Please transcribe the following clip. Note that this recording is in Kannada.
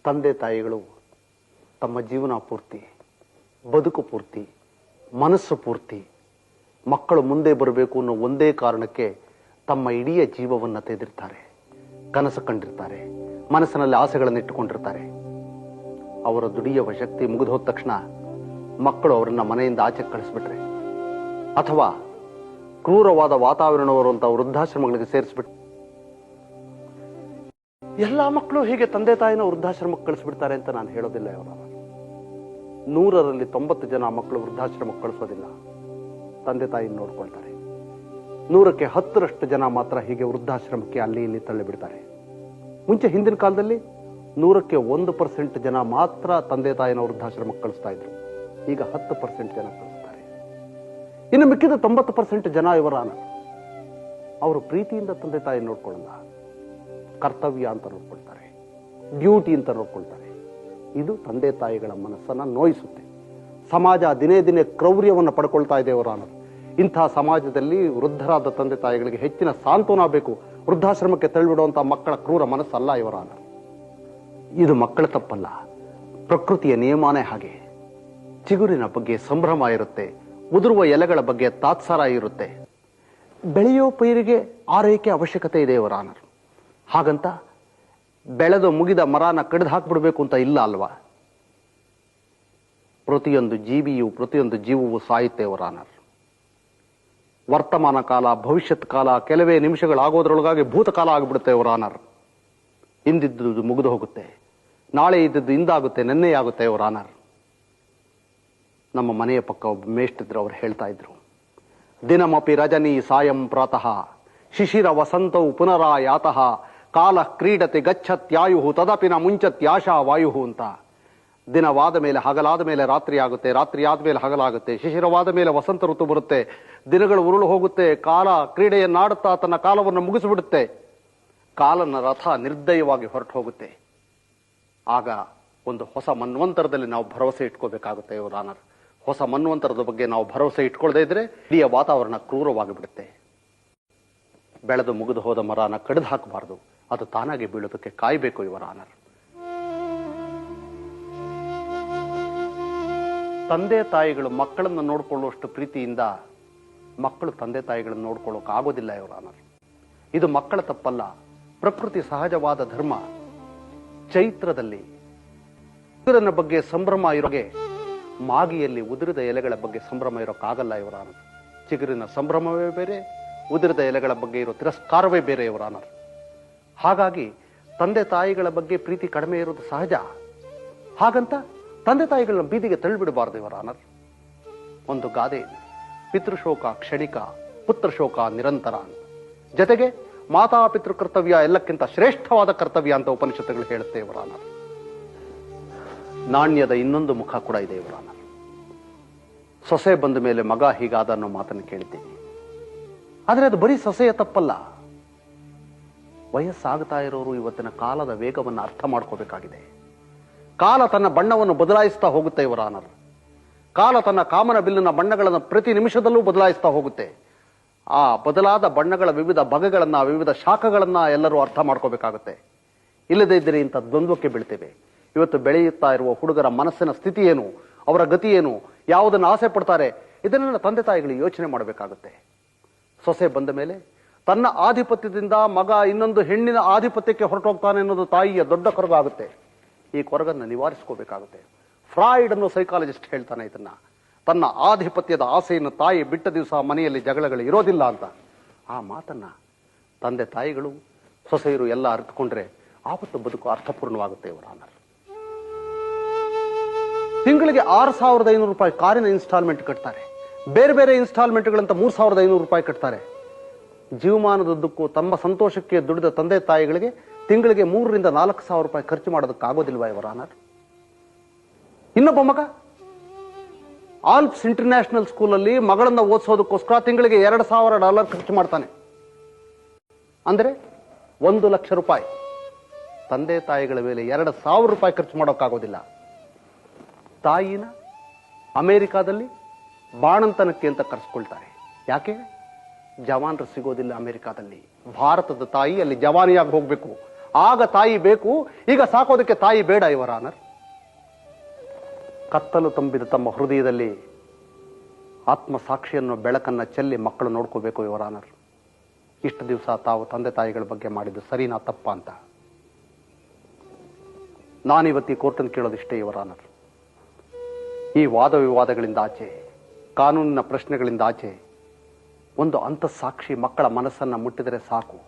ತಂದೆ ತಾಯಿಗಳು ತಮ್ಮ ಜೀವನ ಪೂರ್ತಿ, ಬದುಕು ಪೂರ್ತಿ, ಮನಸ್ಸು ಪೂರ್ತಿ ಮಕ್ಕಳು ಮುಂದೆ ಬರಬೇಕು ಅನ್ನೋ ಒಂದೇ ಕಾರಣಕ್ಕೆ ತಮ್ಮ ಇಡೀ ಜೀವವನ್ನು ತೆಗೆದಿರ್ತಾರೆ, ಕನಸು ಕಂಡಿರ್ತಾರೆ, ಮನಸ್ಸಿನಲ್ಲಿ ಆಸೆಗಳನ್ನು ಇಟ್ಟುಕೊಂಡಿರ್ತಾರೆ. ಅವರ ದುಡಿಯುವ ಶಕ್ತಿ ಮುಗಿದು ಹೋದ ತಕ್ಷಣ ಮಕ್ಕಳು ಅವರನ್ನ ಮನೆಯಿಂದ ಆಚೆ ಕಳಿಸ್ಬಿಟ್ರೆ ಅಥವಾ ಕ್ರೂರವಾದ ವಾತಾವರಣವರುವಂತ ವೃದ್ಧಾಶ್ರಮಗಳಿಗೆ ಸೇರಿಸ್ಬಿಟ್ಟು, ಎಲ್ಲಾ ಮಕ್ಕಳು ಹೀಗೆ ತಂದೆ ತಾಯಿನ ವೃದ್ಧಾಶ್ರಮಕ್ಕೆ ಕಳಿಸ್ಬಿಡ್ತಾರೆ ಅಂತ ನಾನು ಹೇಳೋದಿಲ್ಲ. ಅವರ 100ರಲ್ಲಿ 90 ಜನ ಮಕ್ಕಳು ವೃದ್ಧಾಶ್ರಮಕ್ಕೆ ಕಳಿಸೋದಿಲ್ಲ, ತಂದೆ ತಾಯಿ ನೋಡ್ಕೊಳ್ತಾರೆ. 100ಕ್ಕೆ 10ರಷ್ಟು ಜನ ಮಾತ್ರ ಹೀಗೆ ವೃದ್ಧಾಶ್ರಮಕ್ಕೆ ಅಲ್ಲಿ ಇಲ್ಲಿ ತಳ್ಳಿ ಬಿಡ್ತಾರೆ. ಮುಂಚೆ ಹಿಂದಿನ ಕಾಲದಲ್ಲಿ 100ಕ್ಕೆ 1% ಜನ ಮಾತ್ರ ತಂದೆ ತಾಯಿನ ವೃದ್ಧಾಶ್ರಮಕ್ಕೆ ಕಳಿಸ್ತಾ ಇದ್ರು. ಈಗ 10% ಜನ ಕಳಿಸ್ತಾರೆ. ಇನ್ನು ಮಿಕ್ಕಿದ 90% ಜನ ಅವರು ಪ್ರೀತಿಯಿಂದ ತಂದೆ ತಾಯಿ ನೋಡ್ಕೊಳ್ಳಲ್ಲ, ಕರ್ತವ್ಯ ಅಂತ ನೋಡ್ಕೊಳ್ತಾರೆ, ಡ್ಯೂಟಿ ಅಂತ ನೋಡ್ಕೊಳ್ತಾರೆ. ಇದು ತಂದೆ ತಾಯಿಗಳ ಮನಸ್ಸನ್ನ ನೋಯಿಸುತ್ತೆ. ಸಮಾಜ ದಿನೇ ದಿನೇ ಕ್ರೌರ್ಯವನ್ನು ಪಡ್ಕೊಳ್ತಾ ಇದೆ. ಇಂತಹ ಸಮಾಜದಲ್ಲಿ ವೃದ್ಧರಾದ ತಂದೆ ತಾಯಿಗಳಿಗೆ ಹೆಚ್ಚಿನ ಸಾಂತ್ವನ ಬೇಕು. ವೃದ್ಧಾಶ್ರಮಕ್ಕೆ ತಳ್ಳಿಬಿಡುವಂತಹ ಮಕ್ಕಳ ಕ್ರೂರ ಮನಸ್ಸಲ್ಲ ಇದು ಮಕ್ಕಳ ತಪ್ಪಲ್ಲ, ಪ್ರಕೃತಿಯ ನಿಯಮನೇ ಹಾಗೆ. ಚಿಗುರಿನ ಬಗ್ಗೆ ಸಂಭ್ರಮ ಇರುತ್ತೆ, ಉದುರುವ ಎಲೆಗಳ ಬಗ್ಗೆ ತಾತ್ಸಾರ ಇರುತ್ತೆ. ಬೆಳೆಯೋ ಪೈರಿಗೆ ಆರೈಕೆ ಅವಶ್ಯಕತೆ ಇದೆ. ಹಾಗಂತ ಬೆಳೆದು ಮುಗಿದ ಮರನ ಕಡಿದು ಹಾಕ್ಬಿಡ್ಬೇಕು ಅಂತ ಇಲ್ಲ ಅಲ್ವಾ? ಪ್ರತಿಯೊಂದು ಜೀವಿಯು, ಪ್ರತಿಯೊಂದು ಜೀವವು ಸಾಯುತ್ತೆ. ವರ್ತಮಾನ ಕಾಲ, ಭವಿಷ್ಯತ್ ಕಾಲ ಕೆಲವೇ ನಿಮಿಷಗಳಾಗೋದ್ರೊಳಗಾಗಿ ಭೂತಕಾಲ ಆಗಿಬಿಡುತ್ತೆ. ಇಂದಿದ್ದು ಮುಗಿದು ಹೋಗುತ್ತೆ, ನಾಳೆ ಇದ್ದದ್ದು ಇಂದಾಗುತ್ತೆ, ನೆನ್ನೆ ಆಗುತ್ತೆ. ನಮ್ಮ ಮನೆಯ ಪಕ್ಕ ಒಬ್ಬ ಮೇಷ್ಟಿದ್ರು, ಅವ್ರು ಹೇಳ್ತಾ ಇದ್ರು, ದಿನಮಪಿ ರಜನಿ ಸಾಯಂ ಪ್ರಾತಃ ಶಿಶಿರ ವಸಂತೌ ಪುನರಾಯಾತಃ ಕಾಲ ಕ್ರೀಡತೆ ಗಚ್ಚತ್ಯಾಯು ತದಪಿನ ಮುಂಚತ್ಯಾಶಾ ವಾಯು ಅಂತ. ದಿನವಾದ ಮೇಲೆ ಹಗಲಾದ ಮೇಲೆ ರಾತ್ರಿ ಆಗುತ್ತೆ, ರಾತ್ರಿ ಆದ್ಮೇಲೆ ಹಗಲಾಗುತ್ತೆ, ಶಿಶಿರವಾದ ಮೇಲೆ ವಸಂತ ಋತು ಬರುತ್ತೆ, ದಿನಗಳು ಉರುಳು ಹೋಗುತ್ತೆ, ಕಾಲ ಕ್ರೀಡೆಯನ್ನಾಡುತ್ತಾ ತನ್ನ ಕಾಲವನ್ನು ಮುಗಿಸಿಬಿಡುತ್ತೆ, ಕಾಲನ ರಥ ನಿರ್ದಯವಾಗಿ ಹೊರಟು ಹೋಗುತ್ತೆ. ಆಗ ಒಂದು ಹೊಸ ಮನ್ವಂತರದಲ್ಲಿ ನಾವು ಭರವಸೆ ಇಟ್ಕೋಬೇಕಾಗುತ್ತೆ. ಹೊಸ ಮನ್ವಂತರದ ಬಗ್ಗೆ ನಾವು ಭರವಸೆ ಇಟ್ಕೊಳ್ಳದೇ ಇದ್ರೆ ಇಡೀ ವಾತಾವರಣ ಕ್ರೂರವಾಗಿ ಬಿಡುತ್ತೆ. ಬೆಳೆದು ಮುಗಿದು ಹೋದ ಮರನ ಕಡಿದು ಹಾಕಬಾರದು, ಅದು ತಾನಾಗಿ ಬೀಳೋದಕ್ಕೆ ಕಾಯಬೇಕು. ತಂದೆ ತಾಯಿಗಳು ಮಕ್ಕಳನ್ನು ನೋಡ್ಕೊಳ್ಳುವಷ್ಟು ಪ್ರೀತಿಯಿಂದ ಮಕ್ಕಳು ತಂದೆ ತಾಯಿಗಳನ್ನು ನೋಡ್ಕೊಳ್ಳೋಕೆ ಆಗೋದಿಲ್ಲ. ಇದು ಮಕ್ಕಳ ತಪ್ಪಲ್ಲ, ಪ್ರಕೃತಿ ಸಹಜವಾದ ಧರ್ಮ. ಚೈತ್ರದಲ್ಲಿ ಉದುರನ ಬಗ್ಗೆ ಸಂಭ್ರಮ ಇರೋಗೆ ಮಾಗಿಯಲ್ಲಿ ಉದುರಿದ ಎಲೆಗಳ ಬಗ್ಗೆ ಸಂಭ್ರಮ ಇರೋಕ್ಕಾಗಲ್ಲ. ಚಿಗುರಿನ ಸಂಭ್ರಮವೇ ಬೇರೆ, ಉದುರಿದ ಎಲೆಗಳ ಬಗ್ಗೆ ಇರೋ ತಿರಸ್ಕಾರವೇ ಬೇರೆ. ಹಾಗಾಗಿ ತಂದೆ ತಾಯಿಗಳ ಬಗ್ಗೆ ಪ್ರೀತಿ ಕಡಿಮೆ ಇರೋದು ಸಹಜ. ಹಾಗಂತ ತಂದೆ ತಾಯಿಗಳನ್ನ ಬೀದಿಗೆ ತಳ್ಳಿಬಿಡಬಾರದು. ಒಂದು ಗಾದೆ, ಪಿತೃಶೋಕ ಕ್ಷಣಿಕ, ಪುತ್ರಶೋಕ ನಿರಂತರ. ಜೊತೆಗೆ ಮಾತಾ ಪಿತೃ ಕರ್ತವ್ಯ ಎಲ್ಲಕ್ಕಿಂತ ಶ್ರೇಷ್ಠವಾದ ಕರ್ತವ್ಯ ಅಂತ ಉಪನಿಷತ್ತುಗಳು ಹೇಳುತ್ತೆ. ನಾಣ್ಯದ ಇನ್ನೊಂದು ಮುಖ ಕೂಡ ಇದೆ. ಸೊಸೆ ಬಂದ ಮೇಲೆ ಮಗ ಹೀಗಾದ ಅನ್ನೋ ಮಾತನ್ನು ಕೇಳಿದ್ದೀನಿ. ಆದರೆ ಅದು ಬರೀ ಸೊಸೆಯ ತಪ್ಪಲ್ಲ. ವಯಸ್ಸಾಗ್ತಾ ಇರೋರು ಇವತ್ತಿನ ಕಾಲದ ವೇಗವನ್ನು ಅರ್ಥ ಮಾಡ್ಕೋಬೇಕಾಗಿದೆ. ಕಾಲ ತನ್ನ ಬಣ್ಣವನ್ನು ಬದಲಾಯಿಸ್ತಾ ಹೋಗುತ್ತೆ. ಕಾಲ ತನ್ನ ಕಾಮನ ಬಿಲ್ಲಿನ ಬಣ್ಣಗಳನ್ನು ಪ್ರತಿ ನಿಮಿಷದಲ್ಲೂ ಬದಲಾಯಿಸ್ತಾ ಹೋಗುತ್ತೆ. ಆ ಬದಲಾದ ಬಣ್ಣಗಳ ವಿವಿಧ ಬಗೆಗಳನ್ನ, ವಿವಿಧ ಶಾಖಗಳನ್ನ ಎಲ್ಲರೂ ಅರ್ಥ ಮಾಡ್ಕೋಬೇಕಾಗುತ್ತೆ. ಇಲ್ಲದೇ ಇದ್ದರೆ ಇಂಥ ದ್ವಂದ್ವಕ್ಕೆ ಬೀಳ್ತೇವೆ. ಇವತ್ತು ಬೆಳೆಯುತ್ತಾ ಇರುವ ಹುಡುಗರ ಮನಸ್ಸಿನ ಸ್ಥಿತಿ ಏನು, ಅವರ ಗತಿ ಏನು, ಯಾವುದನ್ನು ಆಸೆ ಪಡ್ತಾರೆ, ಇದನ್ನೆಲ್ಲ ತಂದೆ ತಾಯಿಗಳು ಯೋಚನೆ ಮಾಡಬೇಕಾಗುತ್ತೆ. ಸೊಸೆ ಬಂದ ಮೇಲೆ ತನ್ನ ಆಧಿಪತ್ಯದಿಂದ ಮಗ ಇನ್ನೊಂದು ಹೆಣ್ಣಿನ ಆಧಿಪತ್ಯಕ್ಕೆ ಹೊರಟೋಗ್ತಾನೆ ಅನ್ನೋದು ತಾಯಿಯ ದೊಡ್ಡ ಕೊರಗಾಗುತ್ತೆ. ಈ ಕೊರಗನ್ನು ನಿವಾರಿಸ್ಕೋಬೇಕಾಗುತ್ತೆ. ಫ್ರಾಯ್ಡ್ ಅನ್ನೋ ಸೈಕಾಲಜಿಸ್ಟ್ ಹೇಳ್ತಾನೆ ಇದನ್ನ. ತನ್ನ ಆಧಿಪತ್ಯದ ಆಸೆಯನ್ನು ತಾಯಿ ಬಿಟ್ಟ ದಿವಸ ಮನೆಯಲ್ಲಿ ಜಗಳಗಳು ಇರೋದಿಲ್ಲ ಅಂತ. ಆ ಮಾತನ್ನ ತಂದೆ ತಾಯಿಗಳು, ಸೊಸೆಯರು ಎಲ್ಲ ಅರ್ಥಕೊಂಡ್ರೆ ಆವತ್ತು ಬದುಕು ಅರ್ಥಪೂರ್ಣವಾಗುತ್ತೆ. ತಿಂಗಳಿಗೆ 6,500 ರೂಪಾಯಿ ಕಾರಿನ ಇನ್ಸ್ಟಾಲ್ಮೆಂಟ್ ಕಟ್ತಾರೆ. ಬೇರೆ ಬೇರೆ ಇನ್ಸ್ಟಾಲ್ಮೆಂಟ್ಗಳಂತ 3,500 ರೂಪಾಯಿ ಕಟ್ತಾರೆ. ಜೀವಮಾನದುದ್ದಕ್ಕೂ ತಮ್ಮ ಸಂತೋಷಕ್ಕೆ ದುಡಿದ ತಂದೆ ತಾಯಿಗಳಿಗೆ ತಿಂಗಳಿಗೆ 3,000 ರಿಂದ 4,000 ರೂಪಾಯಿ ಖರ್ಚು ಮಾಡೋದಕ್ಕಾಗೋದಿಲ್ವಾ? ಇನ್ನೊಬ್ಬ ಮಗ ಆಲ್ಪ್ಸ್ ಇಂಟರ್ನ್ಯಾಷನಲ್ ಸ್ಕೂಲಲ್ಲಿ ಮಗಳನ್ನ ಓದಿಸೋದಕ್ಕೋಸ್ಕರ ತಿಂಗಳಿಗೆ $2,000 ಖರ್ಚು ಮಾಡ್ತಾನೆ. ಅಂದ್ರೆ 1 ಲಕ್ಷ ರೂಪಾಯಿ. ತಂದೆ ತಾಯಿಗಳ ಮೇಲೆ 2,000 ರೂಪಾಯಿ ಖರ್ಚು ಮಾಡೋಕ್ಕಾಗೋದಿಲ್ಲ. ತಾಯಿನ ಅಮೆರಿಕಾದಲ್ಲಿ ಬಾಣಂತನಕ್ಕೆ ಅಂತ ಕರೆಸ್ಕೊಳ್ತಾರೆ. ಯಾಕೆ? ಜವಾನರು ಸಿಗೋದಿಲ್ಲ ಅಮೆರಿಕಾದಲ್ಲಿ. ಭಾರತದ ತಾಯಿ ಅಲ್ಲಿ ಜವಾನಿಯಾಗಿ ಹೋಗ್ಬೇಕು. ಆಗ ತಾಯಿ ಬೇಕು, ಈಗ ಸಾಕೋದಕ್ಕೆ ತಾಯಿ ಬೇಡ ಯುವರ್ ಆನರ್. ಕತ್ತಲು ತುಂಬಿದ ತಮ್ಮ ಹೃದಯದಲ್ಲಿ ಆತ್ಮಸಾಕ್ಷಿಯನ್ನು ಬೆಳಕನ್ನ ಚೆಲ್ಲಿ ಮಕ್ಕಳು ನೋಡ್ಕೋಬೇಕು ಯುವರ್ ಆನರ್. ಇಷ್ಟು ದಿವಸ ತಾವು ತಂದೆ ತಾಯಿಗಳ ಬಗ್ಗೆ ಮಾಡಿದ್ದು ಸರಿನಾ ತಪ್ಪ ಅಂತ ನಾನಿವತ್ತಿ ಕೋರ್ಟನ್ನು ಕೇಳೋದಿಷ್ಟೇ ಯುವರ್ ಆನರ್. ಈ ವಾದ ವಿವಾದಗಳಿಂದ ಆಚೆ, ಕಾನೂನಿನ ಪ್ರಶ್ನೆಗಳಿಂದ ಆಚೆ ಒಂದು ಅಂತಃಸಾಕ್ಷಿ ಮಕ್ಕಳ ಮನಸ್ಸನ್ನ ಮುಟ್ಟಿದರೆ ಸಾಕು.